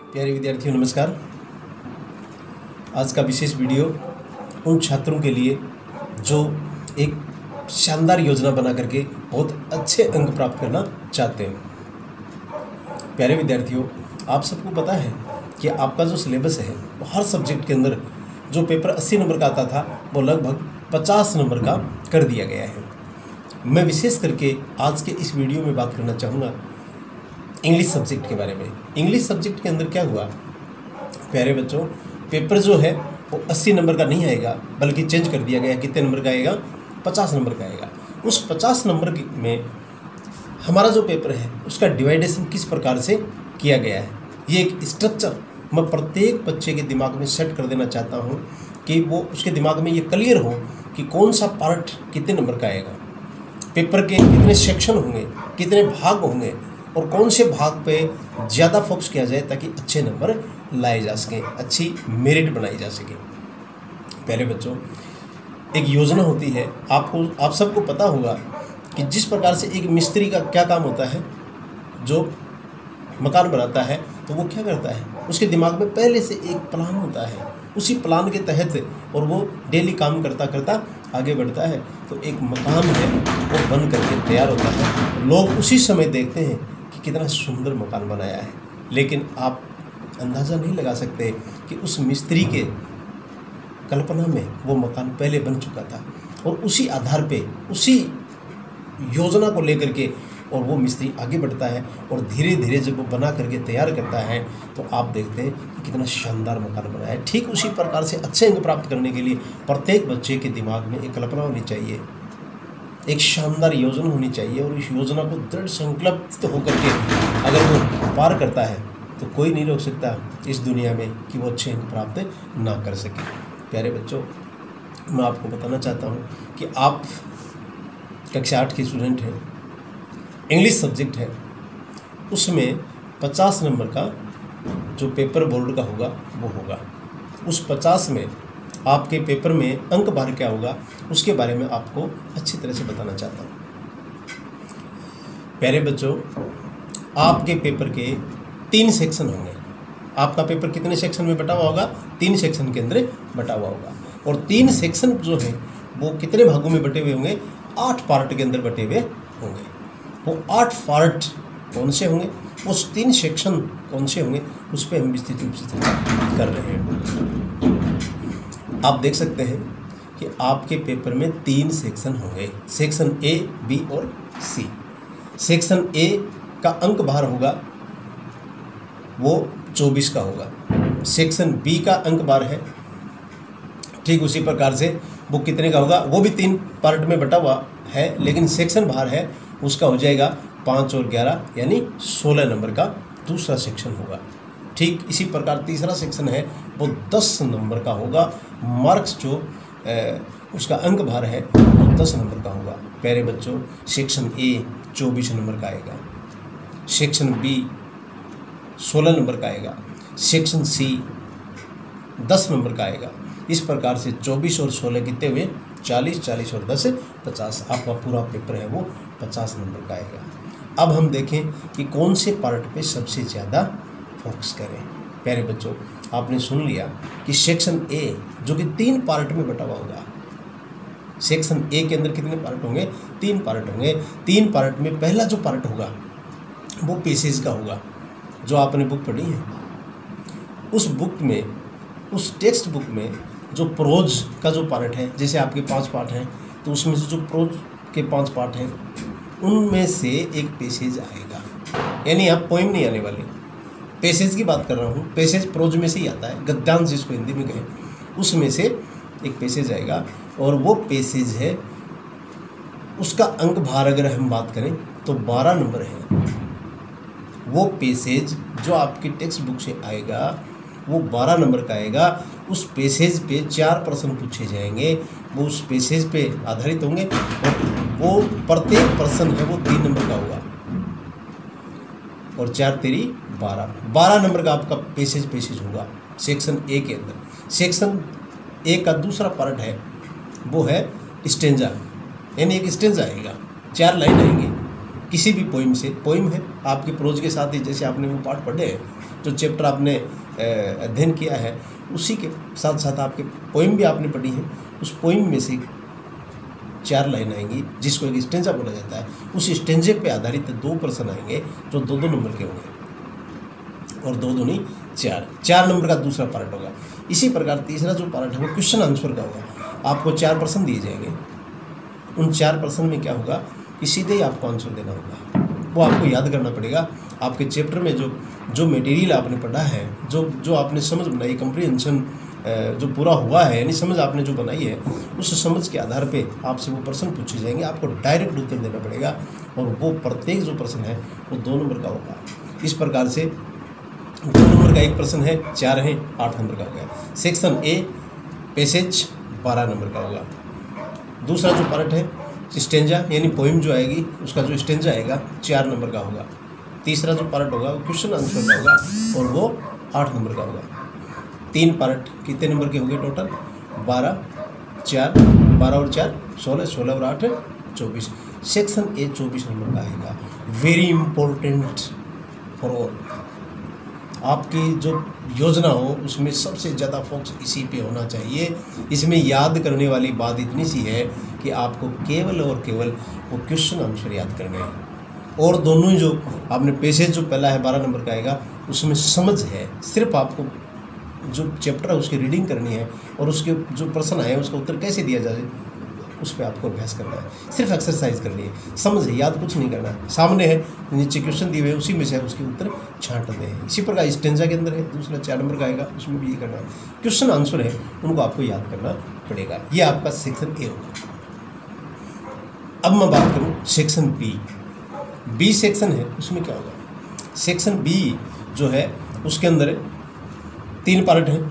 प्यारे विद्यार्थियों नमस्कार। आज का विशेष वीडियो उन छात्रों के लिए जो एक शानदार योजना बना करके बहुत अच्छे अंक प्राप्त करना चाहते हैं। प्यारे विद्यार्थियों, आप सबको पता है कि आपका जो सिलेबस है वो हर सब्जेक्ट के अंदर जो पेपर 80 नंबर का आता था वो लगभग 50 नंबर का कर दिया गया है। मैं विशेष करके आज के इस वीडियो में बात करना चाहूँगा इंग्लिश सब्जेक्ट के बारे में। इंग्लिश सब्जेक्ट के अंदर क्या हुआ प्यारे बच्चों, पेपर जो है वो 80 नंबर का नहीं आएगा बल्कि चेंज कर दिया गया। कितने नंबर का आएगा? 50 नंबर का आएगा। उस 50 नंबर में हमारा जो पेपर है उसका डिवाइडेशन किस प्रकार से किया गया है, ये एक स्ट्रक्चर मैं प्रत्येक बच्चे के दिमाग में सेट कर देना चाहता हूँ कि वो उसके दिमाग में ये क्लियर हो कि कौन सा पार्ट कितने नंबर का आएगा, पेपर के कितने सेक्शन होंगे, कितने भाग होंगे और कौन से भाग पे ज़्यादा फोकस किया जाए ताकि अच्छे नंबर लाए जा सकें, अच्छी मेरिट बनाई जा सके। पहले बच्चों, एक योजना होती है, आप सबको पता होगा कि जिस प्रकार से एक मिस्त्री का क्या काम होता है, जो मकान बनाता है तो वो क्या करता है, उसके दिमाग में पहले से एक प्लान होता है, उसी प्लान के तहत और वो डेली काम करता करता आगे बढ़ता है तो एक मकान है वो बन करके तैयार होता है। लोग उसी समय देखते हैं कि कितना सुंदर मकान बनाया है, लेकिन आप अंदाज़ा नहीं लगा सकते कि उस मिस्त्री के कल्पना में वो मकान पहले बन चुका था और उसी आधार पे उसी योजना को लेकर के और वो मिस्त्री आगे बढ़ता है और धीरे धीरे जब वो बना करके तैयार करता है तो आप देखते हैं कि कितना शानदार मकान बना है। ठीक उसी प्रकार से अच्छे अंक प्राप्त करने के लिए प्रत्येक बच्चे के दिमाग में एक कल्पना होनी चाहिए, एक शानदार योजना होनी चाहिए और इस योजना को दृढ़ संकल्पित होकर के अगर वो पार करता है तो कोई नहीं रोक सकता इस दुनिया में कि वो अच्छे अंक प्राप्त ना कर सके। प्यारे बच्चों, मैं आपको बताना चाहता हूँ कि आप कक्षा 8 के स्टूडेंट हैं, इंग्लिश सब्जेक्ट है, उसमें 50 नंबर का जो पेपर बोर्ड का होगा वो होगा। उस 50 में आपके पेपर में अंक भार क्या होगा उसके बारे में आपको अच्छी तरह से बताना चाहता हूँ। प्यारे बच्चों, आपके पेपर के 3 सेक्शन होंगे। आपका पेपर कितने सेक्शन में बटा हुआ होगा? 3 सेक्शन के अंदर बटा हुआ होगा और 3 सेक्शन जो है वो कितने भागों में बटे हुए होंगे? 8 पार्ट के अंदर बटे हुए होंगे। वो 8 पार्ट कौन से होंगे, उस 3 सेक्शन कौन से होंगे, उस पर हम विस्तृत रूप से चर्चा कर रहे हैं। आप देख सकते हैं कि आपके पेपर में 3 सेक्शन होंगे, सेक्शन ए, बी और सी। सेक्शन ए का अंक भार होगा वो 24 का होगा। सेक्शन बी का अंक भार है ठीक उसी प्रकार से वो कितने का होगा, वो भी 3 पार्ट में बटा हुआ है, लेकिन सेक्शन भार है उसका हो जाएगा 5 और 11 यानी 16 नंबर का दूसरा सेक्शन होगा। ठीक इसी प्रकार तीसरा सेक्शन है वो 10 नंबर का होगा। मार्क्स जो उसका अंक भार है वो 10 नंबर का होगा। प्यारे बच्चों, सेक्शन ए 24 नंबर का आएगा, सेक्शन बी 16 नंबर का आएगा, सेक्शन सी 10 नंबर का आएगा। इस प्रकार से 24 और 16 कितने हुए? 40, 40 और 10 50। आपका पूरा पेपर है वो 50 नंबर का आएगा। अब हम देखें कि कौन से पार्ट पे सबसे ज़्यादा फोकस करें। प्यारे बच्चों, आपने सुन लिया कि सेक्शन ए जो कि 3 पार्ट में बटा हुआ होगा। सेक्शन ए के अंदर कितने पार्ट होंगे? 3 पार्ट होंगे। 3 पार्ट में पहला जो पार्ट होगा वो पेसेज का होगा। जो आपने बुक पढ़ी है उस बुक में, उस टेक्स्ट बुक में जो प्रोज का जो पार्ट है, जैसे आपके 5 पार्ट हैं तो उसमें से जो प्रोज के 5 पार्ट हैं उनमें से एक पेसेज आएगा, यानी आप पोइम नहीं आने वाले, पेसेज की बात कर रहा हूँ। पेसेज प्रोज में से ही आता है, गद्यांश जिसको हिंदी में कहें, उसमें से एक पेसेज आएगा और वो पेसेज है, उसका अंक भार अगर हम बात करें तो 12 नंबर है। वो पेसेज जो आपकी टेक्स्ट बुक से आएगा वो 12 नंबर का आएगा। उस पेसेज पे 4 प्रश्न पूछे जाएंगे, वो उस पेसेज पे आधारित होंगे और वो प्रत्येक प्रश्न है वो 3 नंबर का होगा और 4 तेरी 12 नंबर का आपका पेसेज होगा सेक्शन ए के अंदर। सेक्शन ए का दूसरा पार्ट है वो है स्टेंजा, यानी एक स्टेंजा आएगा, 4 लाइन आएंगे किसी भी पोइम से, पोइम है आपके प्रोज के साथ ही, जैसे आपने वो पाठ पढ़े हैं, जो चैप्टर आपने अध्ययन किया है उसी के साथ साथ आपके पोइम भी आपने पढ़ी है, उस पोइम में से 4 लाइन आएंगी जिसको एक स्टेंजा बोला जाता है। उस स्टेंजे पे आधारित 2 प्रश्न आएंगे जो 2-2 नंबर के होंगे और 2 दूनी 4 नंबर का दूसरा पार्ट होगा। इसी प्रकार तीसरा जो पार्ट है वो क्वेश्चन आंसर का होगा। आपको 4 प्रश्न दिए जाएंगे, उन 4 प्रश्न में क्या होगा कि सीधे ही आपको आंसर देना होगा, वो आपको याद करना पड़ेगा। आपके चैप्टर में जो मटेरियल आपने पढ़ा है, जो आपने समझ बनाई, कंप्रीहेंशन जो पूरा हुआ है, यानी समझ आपने जो बनाई है, उस समझ के आधार पे आपसे वो प्रश्न पूछे जाएंगे, आपको डायरेक्ट उत्तर देना पड़ेगा और वो प्रत्येक जो प्रश्न है वो 2 नंबर का होगा। इस प्रकार से 2 नंबर का एक प्रश्न है, 4 है, 8 नंबर का हो गया। सेक्शन ए पैसेज 12 नंबर का होगा। दूसरा जो पार्ट है स्टेंजा यानी पोइम जो आएगी, उसका जो स्टेंजा आएगा 4 नंबर का होगा। तीसरा जो पार्ट होगा वो क्वेश्चन आंसर का होगा और वो 8 नंबर का होगा। 3 पार्ट कितने नंबर के हो गए टोटल? 12, 4, 12 और 4 16, 16 और 8 24। सेक्शन ए 24 नंबर का आएगा। Very important for all. आपकी जो योजना हो उसमें सबसे ज़्यादा फोकस इसी पे होना चाहिए। इसमें याद करने वाली बात इतनी सी है कि आपको केवल और केवल वो क्वेश्चन आंसर याद करने हैं, और दोनों ही जो आपने पैसेज जो पहला है 12 नंबर का आएगा उसमें समझ है, सिर्फ आपको जो चैप्टर है उसकी रीडिंग करनी है और उसके जो प्रश्न आए उसका उत्तर कैसे दिया जाए उस पर आपको अभ्यास करना है, सिर्फ एक्सरसाइज करनी है, समझ है, याद कुछ नहीं करना। सामने है नीचे क्वेश्चन दिए हुए उसी में से उसके उत्तर छांटने हैं। इसी प्रकार स्टेंजा के अंदर है दूसरा 4 नंबर का आएगा, उसमें भी ये करना है। क्वेश्चन आंसर है उनको आपको याद करना पड़ेगा। ये आपका सेक्शन ए होगा। अब मैं बात करूँ सेक्शन बी सेक्शन है, उसमें क्या होगा? सेक्शन बी जो है उसके अंदर 3 पार्ट हैं।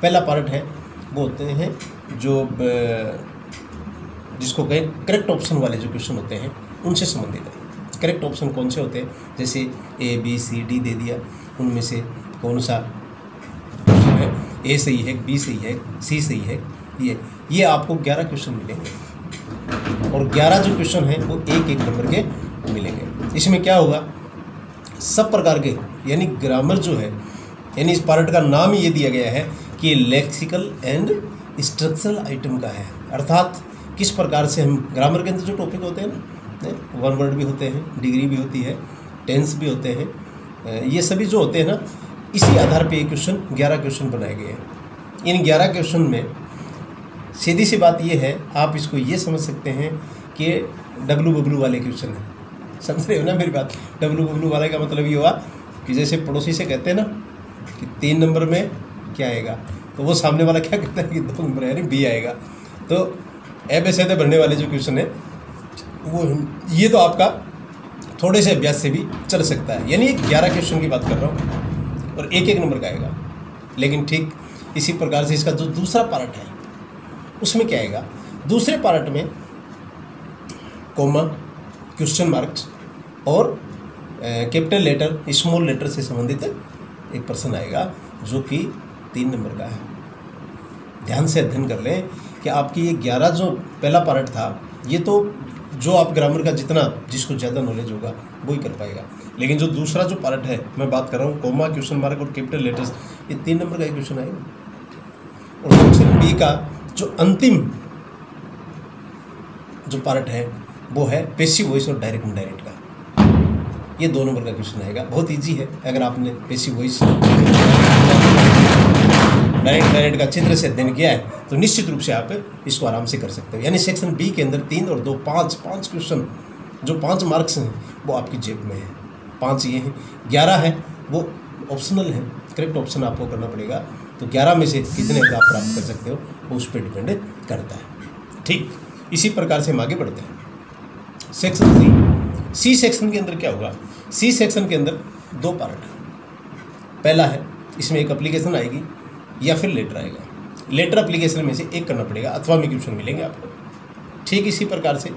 पहला पार्ट है वो होते हैं जो जिसको कहें करेक्ट ऑप्शन वाले जो क्वेश्चन होते हैं उनसे संबंधित है। करेक्ट ऑप्शन कौन से होते हैं? जैसे ए बी सी डी दे दिया, उनमें से कौन सा क्वेश्चन है ए सही है, बी सही है, सी सही है, ये आपको 11 क्वेश्चन मिलेंगे और 11 जो क्वेश्चन हैं वो एक नंबर के मिलेंगे। इसमें क्या होगा, सब प्रकार के यानी ग्रामर जो है, यानी इस पार्ट का नाम ही ये दिया गया है कि लेक्सिकल एंड स्ट्रक्चरल आइटम का है, अर्थात किस प्रकार से हम ग्रामर के अंदर जो टॉपिक होते हैं ना, 1 वर्ड भी होते हैं, डिग्री भी होती है, टेंस भी होते हैं, ये सभी जो होते हैं ना, इसी आधार पे ये क्वेश्चन 11 क्वेश्चन बनाए गए हैं। इन 11 क्वेश्चन में सीधी सी बात ये है, आप इसको ये समझ सकते हैं कि डब्लू बब्लू वाले क्वेश्चन हैं। समझ रहे हो ना मेरी बात? डब्लू बब्लू वाले का मतलब ये हुआ कि जैसे पड़ोसी से कहते हैं ना कि 3 नंबर में क्या आएगा, तो वो सामने वाला क्या कहता है कि 2 नंबर यानी बी आएगा। तो एबीसीडी भरने वाले जो क्वेश्चन है वो ये तो आपका थोड़े से अभ्यास से भी चल सकता है, यानी 11 क्वेश्चन की बात कर रहा हूँ और एक नंबर का आएगा। लेकिन ठीक इसी प्रकार से इसका जो दूसरा पार्ट है उसमें क्या आएगा? दूसरे पार्ट में कोमा, क्वेश्चन मार्क्स और कैपिटल लेटर, स्मॉल लेटर से संबंधित एक प्रश्न आएगा जो कि 3 नंबर का है। ध्यान से अध्ययन कर लें कि आपकी ये 11 जो पहला पार्ट था, ये तो जो आप ग्रामर का जितना जिसको ज़्यादा नॉलेज होगा वो ही कर पाएगा। लेकिन जो दूसरा जो पार्ट है मैं बात कर रहा हूँ, कोमा, क्वेश्चन मार्क और कैपिटल लेटर्स, ये 3 नंबर का एक क्वेश्चन आएगा। और सेक्शन बी का जो अंतिम जो पार्ट है वो है पैसिव वॉइस और डायरेक्ट इनडायरेक्ट का। ये 2 नंबर का क्वेश्चन आएगा। बहुत इजी है, अगर आपने पैसिव वॉइस डायरेक्ट का चित्र से अध्ययन किया है तो निश्चित रूप से आप इसको आराम से कर सकते हो। यानी सेक्शन बी के अंदर 3 और 2 5 क्वेश्चन, जो 5 मार्क्स हैं वो आपकी जेब में है। 5 ये हैं, 11 है वो ऑप्शनल है, करेक्ट ऑप्शन आपको करना पड़ेगा। तो 11 में से कितने आप प्राप्त कर सकते हो वो उस पर डिपेंड करता है। ठीक इसी प्रकार से हम आगे बढ़ते हैं। सेक्शन सी सेक्शन के अंदर क्या होगा? सी सेक्शन के अंदर 2 पार्ट। पहला है इसमें एक एप्लीकेशन आएगी या फिर लेटर आएगा। लेटर एप्लीकेशन में से एक करना पड़ेगा, अथवा में क्वेश्चन मिलेंगे आपको। ठीक इसी प्रकार से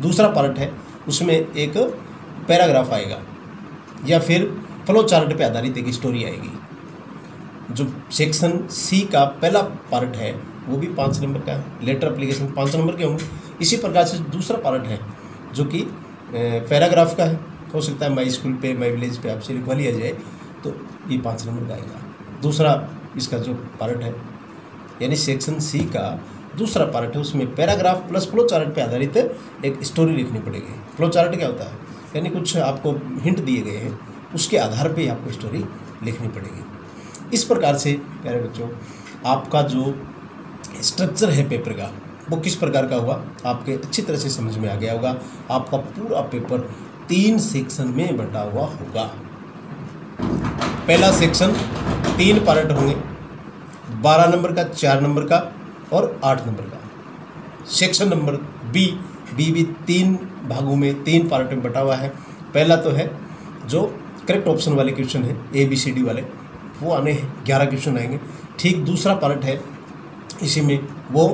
दूसरा पार्ट है, उसमें एक पैराग्राफ आएगा या फिर फ्लो चार्ट पे आधारित एक स्टोरी आएगी। जो सेक्शन सी का पहला पार्ट है वो भी 5 नंबर का है, लेटर एप्लीकेशन 5 नंबर के होंगे। इसी प्रकार से दूसरा पार्ट है जो कि पैराग्राफ का है, हो सकता है माई स्कूल पे, माई विलेज पे आपसे लिखवा लिया जाए, तो ये 5 नंबर का आएगा। दूसरा इसका जो पार्ट है, यानी सेक्शन सी का दूसरा पार्ट है, उसमें पैराग्राफ प्लस फ्लो चार्ट पे आधारित एक स्टोरी लिखनी पड़ेगी। फ्लो चार्ट क्या होता है, यानी कुछ आपको हिंट दिए गए हैं, उसके आधार पे आपको स्टोरी लिखनी पड़ेगी। इस प्रकार से प्यारे बच्चों आपका जो स्ट्रक्चर है पेपर का वो किस प्रकार का हुआ आपके अच्छी तरह से समझ में आ गया होगा। आपका पूरा पेपर 3 सेक्शन में बटा हुआ होगा। पहला सेक्शन 3 पार्ट होंगे, 12 नंबर का, 4 नंबर का और 8 नंबर का। सेक्शन नंबर बी भी 3 भागों में 3 पार्ट में बटा हुआ है। पहला तो है जो करेक्ट ऑप्शन वाले क्वेश्चन है ABCD वाले, वो आने हैं, 11 क्वेश्चन आएंगे। ठीक दूसरा पार्ट है इसी में वो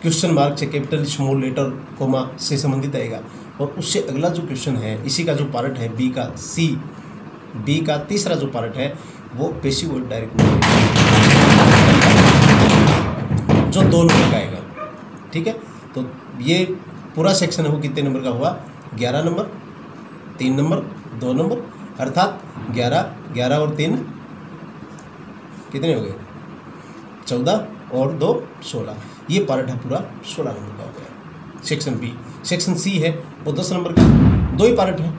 क्वेश्चन मार्क से कैपिटल स्मॉल लेटर कोमा से संबंधित आएगा। और उससे अगला जो क्वेश्चन है इसी का जो पार्ट है बी का तीसरा जो पार्ट है वो पैसिव और डायरेक्ट जो 2 नंबर का आएगा। ठीक है, तो ये पूरा सेक्शन है वो कितने नंबर का हुआ, 11 नंबर, 3 नंबर, 2 नंबर, अर्थात 11 और 3 कितने हो गए, 14 और 2 16। ये पार्ट है पूरा 16 नंबर का हो गया सेक्शन बी। सेक्शन सी है वो 10 नंबर का, 2 ही पार्ट है।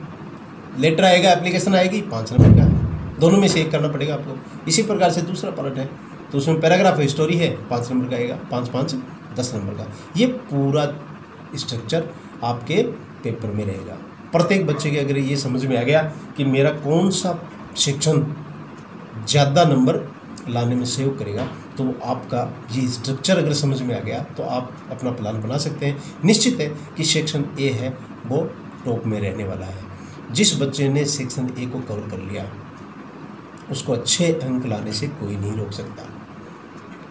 लेटर आएगा, एप्लीकेशन आएगी, 5 नंबर का है, दोनों में से एक करना पड़ेगा आपको। इसी प्रकार से दूसरा पार्ट है तो उसमें पैराग्राफ है, स्टोरी है, 5 नंबर का आएगा, 5 5 10 नंबर का। ये पूरा स्ट्रक्चर आपके पेपर में रहेगा। प्रत्येक बच्चे के अगर ये समझ में आ गया कि मेरा कौन सा सेक्शन ज़्यादा नंबर लाने में सहयोग करेगा, तो आपका ये स्ट्रक्चर अगर समझ में आ गया तो आप अपना प्लान बना सकते हैं। निश्चित है कि सेक्शन ए है वो टॉप में रहने वाला है। जिस बच्चे ने सेक्शन ए को कवर कर लिया उसको अच्छे अंक लाने से कोई नहीं रोक सकता,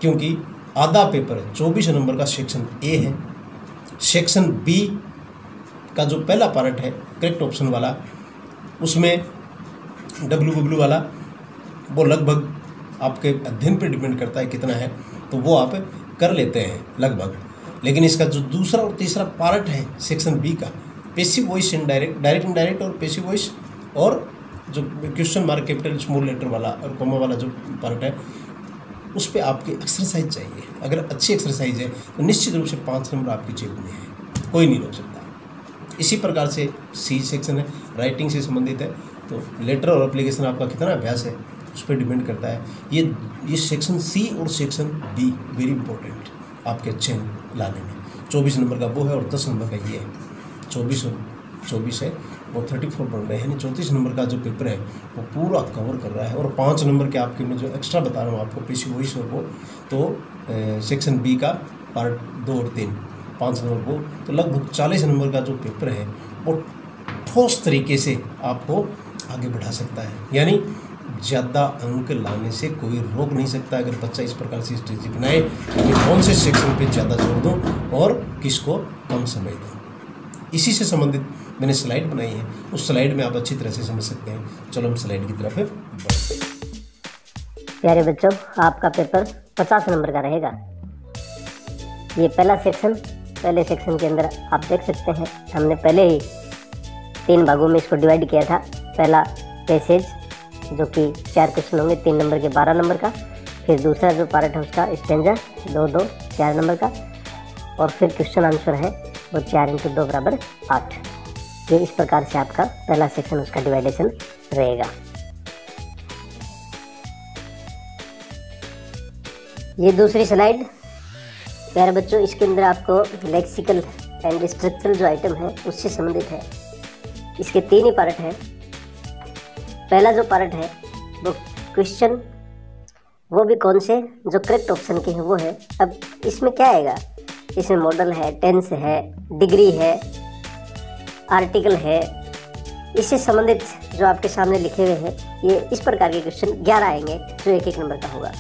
क्योंकि आधा पेपर 24 नंबर का सेक्शन ए है। सेक्शन बी का जो पहला पार्ट है करेक्ट ऑप्शन वाला, उसमें डब्ल्यू वाला वो लगभग आपके अध्ययन पर डिपेंड करता है कितना है, तो वो आप कर लेते हैं लगभग। लेकिन इसका जो दूसरा और तीसरा पार्ट है सेक्शन बी का, passive voice indirect, direct indirect और पैसिव वॉइस, और जो question mark capital small letter वाला और कॉमा वाला जो पार्ट है, उस पर आपकी एक्सरसाइज चाहिए। अगर अच्छी एक्सरसाइज है तो निश्चित रूप से 5 नंबर आपकी जेब में है, कोई नहीं रोक सकता। इसी प्रकार से सी सेक्शन है, राइटिंग से संबंधित है, तो लेटर और एप्लीकेशन आपका कितना अभ्यास है उस पर डिपेंड करता है। ये सेक्शन सी और सेक्शन बी वेरी इंपॉर्टेंट आपके अच्छे लाने में। 24 नंबर का वो है और 10 नंबर का ये है। 24 और 24 है वो 34 बन रहे हैं, यानी 34 नंबर का जो पेपर है वो पूरा कवर कर रहा है। और 5 नंबर के आपके मैं जो एक्स्ट्रा बता रहा हूँ आपको पैसिव वॉइस और वो, तो सेक्शन बी का पार्ट 2 और 3 5 नंबर वो, तो लगभग 40 नंबर का जो पेपर है वो ठोस तरीके से आपको आगे बढ़ा सकता है। यानी ज़्यादा अंक लाने से कोई रोक नहीं सकता अगर बच्चा इस प्रकार से स्ट्रेटजी बनाए कि कौन से सेक्शन पे ज़्यादा जोर दूँ और किसको कम समय दूँ। इसी से संबंधित मैंने स्लाइड बनाई है, उस स्लाइड में आप अच्छी तरह से समझ सकते हैं। चलो हम स्लाइड की तरफ बढ़ते हैं। प्यारे बच्चों, आपका पेपर 50 नंबर का रहेगा। ये पहला सेक्शन, पहले सेक्शन के अंदर आप देख सकते हैं हमने पहले ही 3 भागों में इसको डिवाइड किया था। पहला पैसेज जो कि 4 क्वेश्चन होंगे, 3 नंबर के 12 नंबर का। फिर दूसरा जो पार्ट है उसका स्टैंजा 2 4 नंबर का। और फिर क्वेश्चन आंसर है वो 4 × 2 = 8। ये इस प्रकार से आपका पहला सेक्शन उसका डिवाइडेशन रहेगा। ये दूसरी स्लाइड प्यारे बच्चों, इसके अंदर आपको लेक्सिकल एंड स्ट्रक्चरल जो आइटम है उससे संबंधित है। इसके 3 ही पार्ट है। पहला जो पार्ट है वो क्वेश्चन, वो भी कौन से, जो करेक्ट ऑप्शन के हैं वो है। अब इसमें क्या आएगा, इसमें मॉडल है, टेंस है, डिग्री है, आर्टिकल है, इससे संबंधित जो आपके सामने लिखे हुए हैं, ये इस प्रकार के क्वेश्चन 11 आएंगे जो 1 नंबर का होगा।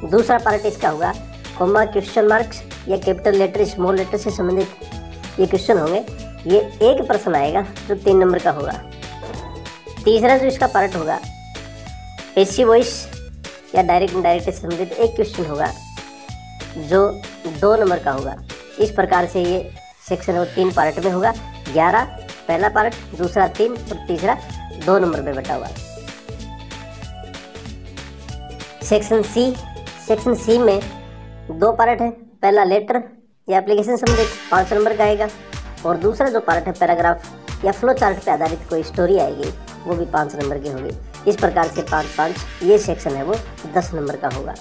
दूसरा पार्ट इसका होगा कॉमा, क्वेश्चन मार्क्स या कैपिटल लेटर स्मॉल लेटर से संबंधित ये क्वेश्चन होंगे। ये एक प्रश्न आएगा जो 3 नंबर का होगा। तीसरा जो इसका पार्ट होगा पैसिव वॉइस या डायरेक्ट इनडायरेक्ट से संबंधित एक क्वेश्चन होगा जो 2 नंबर का होगा। इस प्रकार से ये सेक्शन और 3 पार्ट में होगा। 11 पहला पार्ट, दूसरा 3 और तीसरा 2 नंबर में बटा हुआ। सेक्शन सी में 2 पार्ट है। पहला लेटर या एप्लीकेशन संबंधित 5 नंबर का आएगा, और दूसरा जो पार्ट है पैराग्राफ या फ्लो चार्ट पे आधारित कोई स्टोरी आएगी, वो भी 5 नंबर की होगी। इस प्रकार से 5-5 ये सेक्शन है वो 10 नंबर का होगा।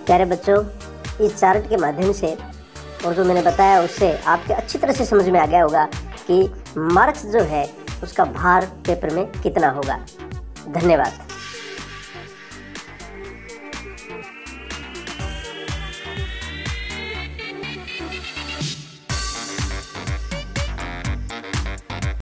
प्यारे बच्चों, इस चार्ट के माध्यम से और जो मैंने बताया उससे आपके अच्छी तरह से समझ में आ गया होगा कि मार्क्स जो है उसका भार पेपर में कितना होगा। धन्यवाद।